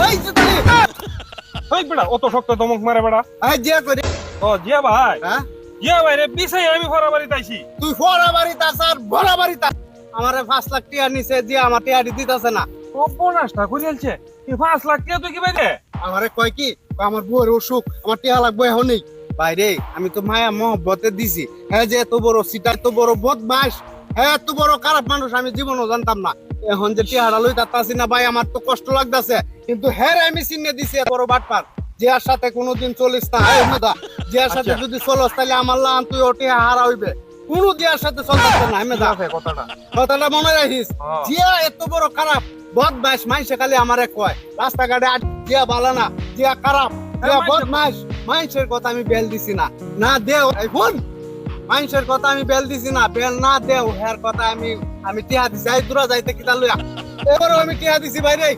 এই যে তুই ওই বেড়া অত শক্ত দমক মারে বেড়া। আই জিয়া করে ও জিয়া ভাই, হ্যাঁ জিয়া ভাই রে বিছাই আমি ফরা বাড়ি তাইছি। তুই ফোরা বাড়ি তাস আর ভরা বাড়ি তাস আমারে 5 লাখ টাকা নিছে যে আমার টাকা দিতেছে না ও বোনাসটা করিয়ালছে এই 5 লাখ টাকা তুই কি বাইরে? আমারে কয় কি কয় আমার বউয়ের অসুখ আমার টাকা লাগবে এখনই বাইরে আমি তো মায়া মহব্বতে দিছি হ্যাঁ যে এত বড় সিটা এত বড় বদমাশ হ্যাঁ এত বড় খারাপ মানুষ আমি জীবনও জানতাম না এখন যে টিয়াটা লই তাতাছি না ভাই আমার তো কষ্ট লাগতাছে কিন্তু হ্যাঁ আমি চিনে দিছি এত বড় বাটপার জিয়ার সাথে কোনোদিন চলিস না এই মেদা জিয়ার সাথে আচ্ছা। যদি চলস তাহলে আমার লান তুই ওটি হারা হইবে কোনো জিয়ার সাথে চলতাছ না আমি ঠিক আছে কথাটা। কথাটা মনে রাখিস হ্যাঁ। জিয়া এত বড় খারাপ বদমাস মাইসে খালি আমারে কয় রাস্তাঘাটে জিয়া ভালো না জিয়া খারাপ জিয়া মাইসে- বদমাস মাইসের কথা আমি বেল দিছি না না দেও এই ফোন মাইসের কথা আমি বেল দিছি না বেল না দেও হের কথা আমি টিহা দিছি এই দূরা যাইতে কিতা লইয়া এবারও আমি টিহা দিছি ভাই রে